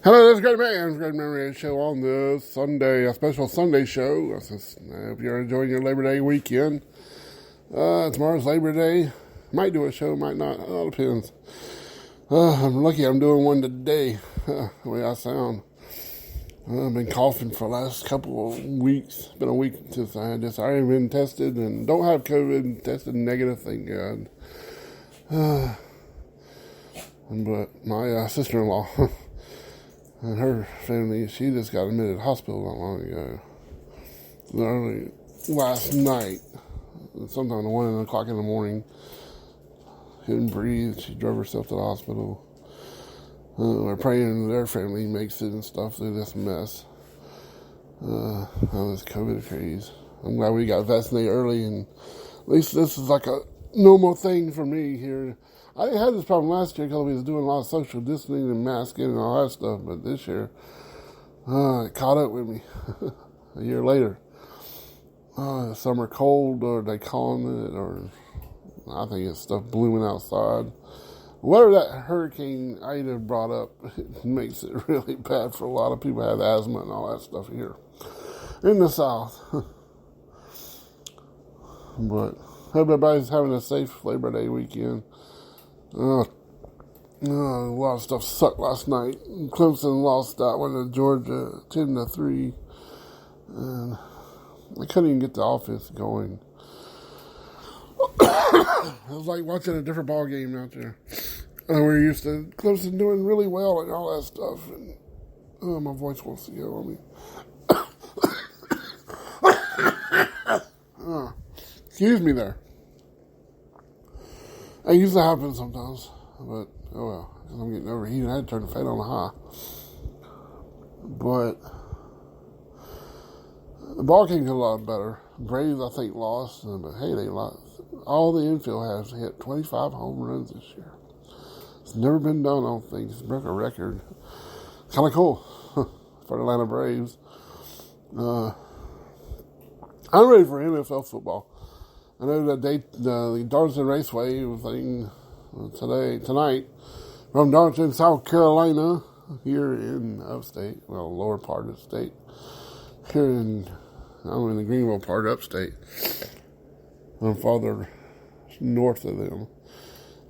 Hello, this is Great Man. It's Great Man Radio Show on this Sunday, a special Sunday show. I hope you're enjoying your Labor Day weekend. Tomorrow's Labor Day. Might do a show, might not. It all depends. I'm lucky I'm doing one today, the way I sound. I've been coughing for the last couple of weeks. It's been a week since I had this. I haven't been tested and don't have COVID. Tested negative, thank God. But my sister-in-law and her family, she just got admitted to the hospital not long ago. Early last night, sometime at 1 o'clock in the morning, couldn't breathe. She drove herself to the hospital. We're praying their family makes it and stuff through this mess. This COVID craze. I'm glad we got vaccinated early, and at least this is like a normal thing for me here. I had this problem last year because we was doing a lot of social distancing and masking and all that stuff, but this year, it caught up with me a year later. Summer cold, or they calling it, or I think it's stuff blooming outside. Whatever that Hurricane Ida brought up, it makes it really bad for a lot of people who have asthma and all that stuff here in the South. But hope everybody's having a safe Labor Day weekend. A lot of stuff sucked last night. Clemson lost that one to Georgia 10-3. And they couldn't even get the offense going. It was like watching a different ball game out there. We're used to Clemson doing really well and all that stuff. And my voice wants to go on me. Excuse me there. It usually happens sometimes, but oh well, because I'm getting overheated. I had to turn the fan on high. But the ball game got a lot better. Braves, I think, lost, but hey, they lost. All the infield has hit 25 home runs this year. It's never been done, I don't think. It's broke a record. Kind of cool for the Atlanta Braves. I'm ready for NFL football. I know that the Darlington Raceway thing tonight from Darlington, South Carolina, here in upstate, well, lower part of the state, here in the Greenville part, upstate. I'm farther north of them.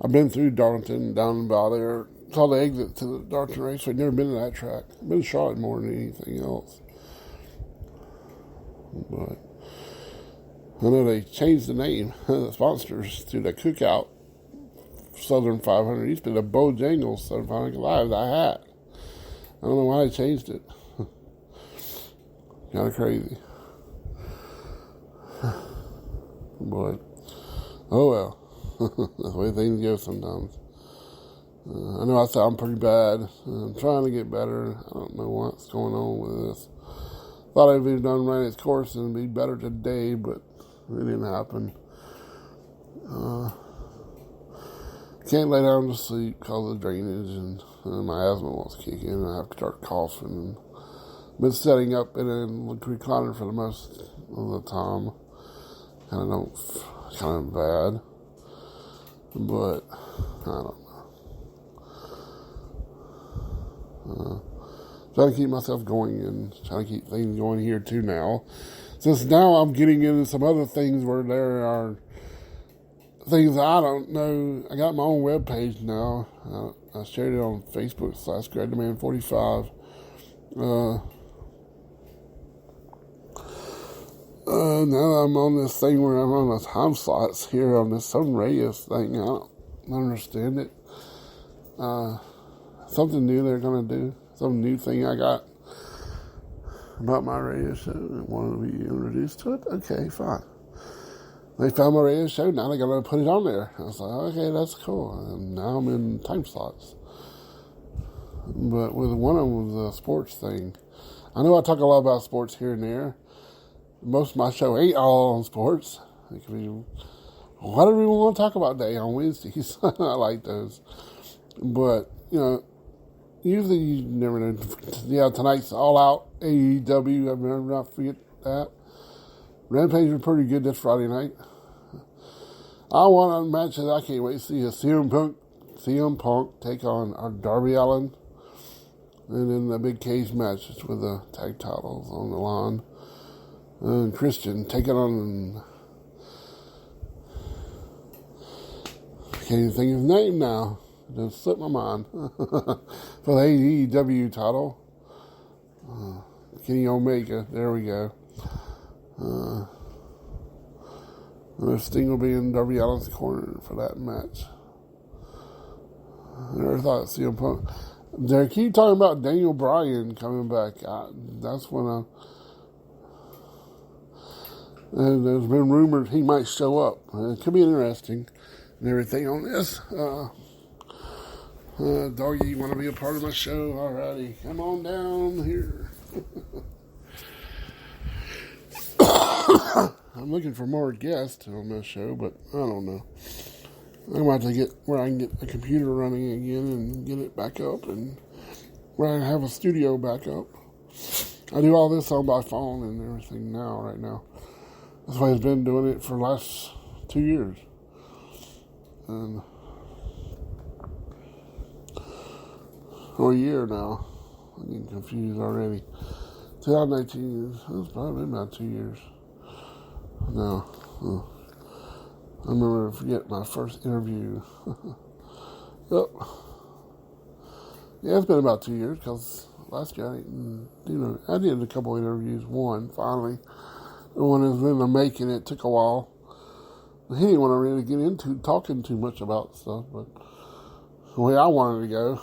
I've been through Darlington, down about there, saw the exit to the Darlington Raceway. Never been to that track. I've been to Charlotte more than anything else. But I know they changed the name, the sponsors, to the Cookout Southern 500. It used to be the Bojangles Southern 500 Live, that hat. I don't know why they changed it. Kind of crazy. But, oh well. That's the way things go sometimes. I know I sound pretty bad. I'm trying to get better. I don't know what's going on with this. Thought I'd be done running its course and be better today, but it didn't happen. Can't lay down to sleep because of drainage, and my asthma wants to kick in, and I have to start coughing. Been setting up in a recliner for the most of the time. Kind of bad, but I don't know. Trying to keep myself going and trying to keep things going here too now. Since now I'm getting into some other things where there are things I don't know. I got my own webpage now. I shared it on Facebook /GreatDemand45. Now I'm on this thing where I'm on the time slots here on this Southern Radius thing. I don't understand it. Something new they're going to do. Some new thing I got about my radio show and wanted to be introduced to it. Okay, fine. They found my radio show. Now they're going to put it on there. I was like, okay, that's cool. And now I'm in time slots. But with one of them was a sports thing. I know I talk a lot about sports here and there. Most of my show ain't all on sports. It could be whatever we want to talk about day on Wednesdays. I like those. But, usually you never know. Yeah, tonight's All Out AEW. I've never not forget that. Rampage was pretty good this Friday night. I want a match that I can't wait to see. A CM Punk take on Darby Allin. And then the big cage matches with the tag titles on the line. And Christian taking on, can't even think of his name now. It just slipped my mind. For the AEW title. Kenny Omega, there we go. Sting will be in Darby Allin's corner for that match. I never thought CM Punk. They keep talking about Daniel Bryan coming back. That's when and there's been rumors he might show up. It could be interesting and everything on this. Doggy, you want to be a part of my show? Alrighty, come on down here. I'm looking for more guests on my show, but I don't know. I'm about to get where I can get the computer running again and get it back up, and where I have a studio back up. I do all this on my phone and everything right now. That's why I've been doing it for the last 2 years. And for a year now. I'm getting confused already. 2019, it's probably been about 2 years. No. I remember forgetting my first interview. Yep. Yeah, it's been about 2 years because last year I did a couple interviews. One, finally. The one that's been in the making. It took a while. He didn't want to really get into talking too much about stuff, but the way I wanted to go.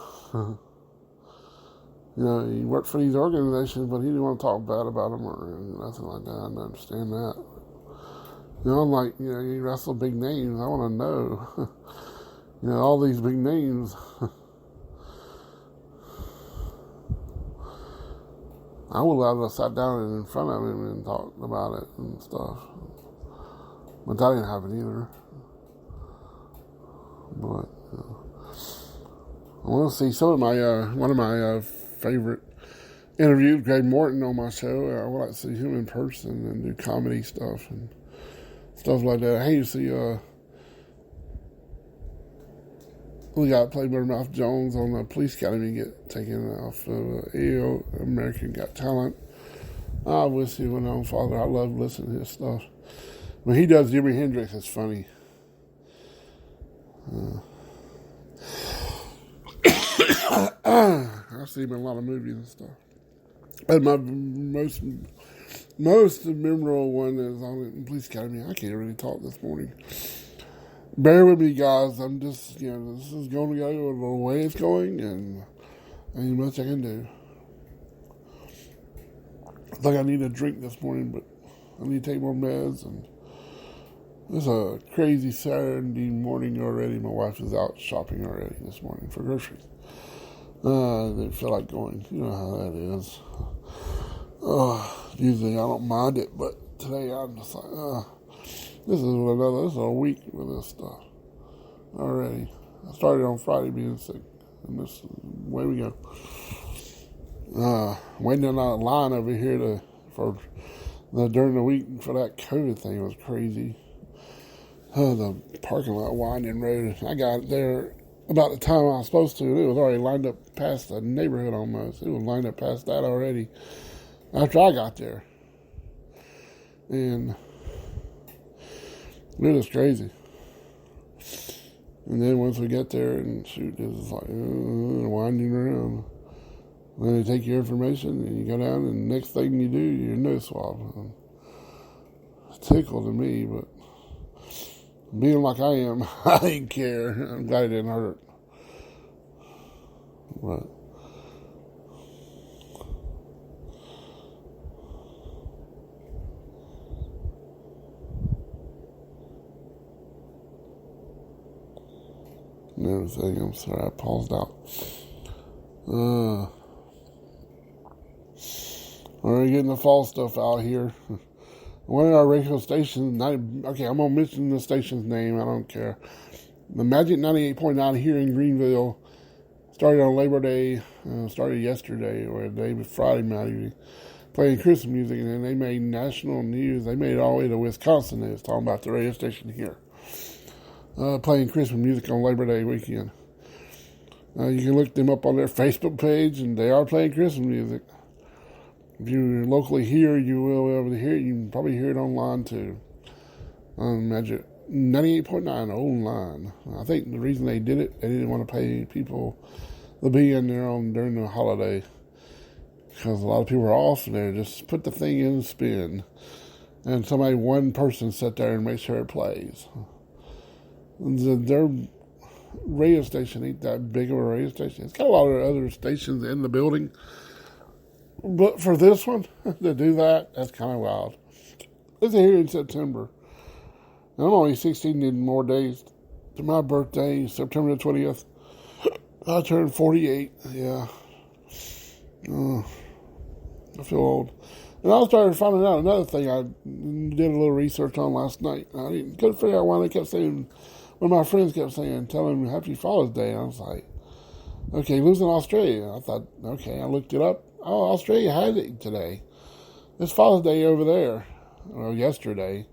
He worked for these organizations, but he didn't want to talk bad about them or nothing like that. I didn't understand that. I'm like, you wrestle big names. I want to know. All these big names. I would have sat down in front of him and talked about it and stuff. But that didn't happen either. But I want to see some of my, one of my favorite interviews, Greg Morton on my show. I would like to see him in person and do comedy stuff and stuff like that. I hate to see, we got Playboy Mouth Jones on the Police Academy get taken off of AO, American Got Talent. I wish he went on farther. I love listening to his stuff. When he does Jimi Hendrix, it's funny. I've seen him in a lot of movies and stuff. But my most memorable one is on the Police Academy. I can't really talk this morning. Bear with me, guys. I'm just, this is going to go the way it's going, and ain't much I can do. I think I need a drink this morning, but I need to take more meds, and it's a crazy Saturday morning already. My wife is out shopping already this morning for groceries. I didn't feel like going. You know how that is. Usually I don't mind it, but today I'm just like, this is a week with this stuff already. I started on Friday being sick, and this way we go. Waiting in that line over here during the week for that COVID thing was crazy. The parking lot, winding road. I got there about the time I was supposed to, and it was already lined up past the neighborhood almost. It was lined up past that already after I got there. And it was crazy. And then once we get there and shoot, it was like winding around. Then they take your information and you go down, and the next thing you do, your nose swab. It's tickled to me, but being like I am, I didn't care. I'm glad it didn't hurt. But and everything. I'm sorry, I paused out. We're getting the fall stuff out here. One of our radio stations, I'm going to mention the station's name, I don't care. The Magic 98.9 here in Greenville started on Labor Day, started yesterday, or the day before Friday night, playing Christmas music, and then they made national news. They made it all the way to Wisconsin. They was talking about the radio station here. Playing Christmas music on Labor Day weekend. You can look them up on their Facebook page, and they are playing Christmas music. If you're locally here, you will be able to hear it. You can probably hear it online too. Magic 98.9 online. I think the reason they did it, they didn't want to pay people to be in there during the holiday, because a lot of people are off there. Just put the thing in and spin, and one person sit there and make sure it plays. Their radio station ain't that big of a radio station. It's got a lot of other stations in the building, but for this one to do that, that's kind of wild. It's here in September. I'm only 16 more days to my birthday, September the 20th. I turned 48. Yeah. I feel old. And I started finding out another thing I did a little research on last night. I couldn't figure out why they kept saying, when my friends kept saying, telling me Happy Father's Day. I was like, okay, losing Australia. I thought, okay, I looked it up. Oh, Australia had it today. It's Father's Day over there. Well, yesterday.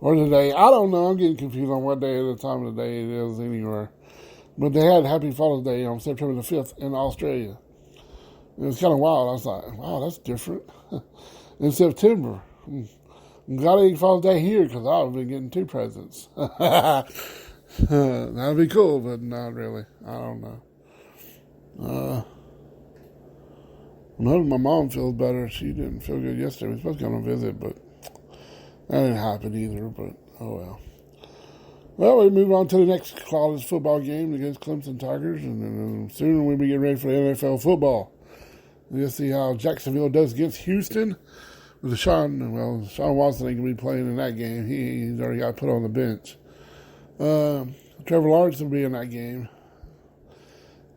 Or today. I don't know. I'm getting confused on what day at the time of the day it is anywhere. But they had Happy Father's Day on September the 5th in Australia. It was kind of wild. I was like, wow, that's different. In September. I'm glad I ain't Father's Day here, because I've been getting 2 presents. That'd be cool, but not really. I don't know. I'm hoping my mom feels better. She didn't feel good yesterday. We were supposed to come and visit, but that didn't happen either. But oh well. Well, we move on to the next college football game against Clemson Tigers, and then soon we'll be getting ready for the NFL football. We'll see how Jacksonville does against Houston. With Sean Watson ain't going to be playing in that game. He's already got put on the bench. Trevor Lawrence will be in that game.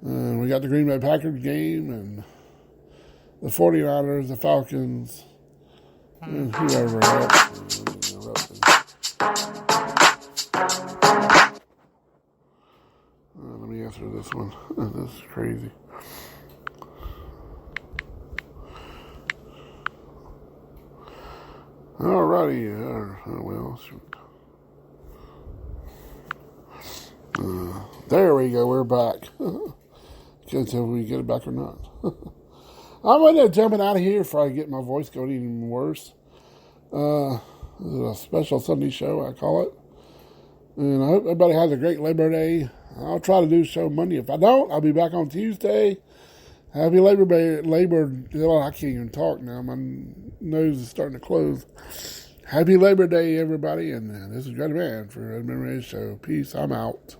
We got the Green Bay Packers game, and the 49ers, the Falcons, and whoever else. Let me answer this one. This is crazy. Alrighty. Well, shoot. There we go. We're back. Can't tell if we get it back or not. I'm going to jumping out of here before I get my voice going even worse. This is a special Sunday show, I call it. And I hope everybody has a great Labor Day. I'll try to do a show Monday. If I don't, I'll be back on Tuesday. Happy Labor Day. Well, I can't even talk now. My nose is starting to close. Happy Labor Day, everybody. And this is Grady Man for Edmund Ray's Show. Peace. I'm out.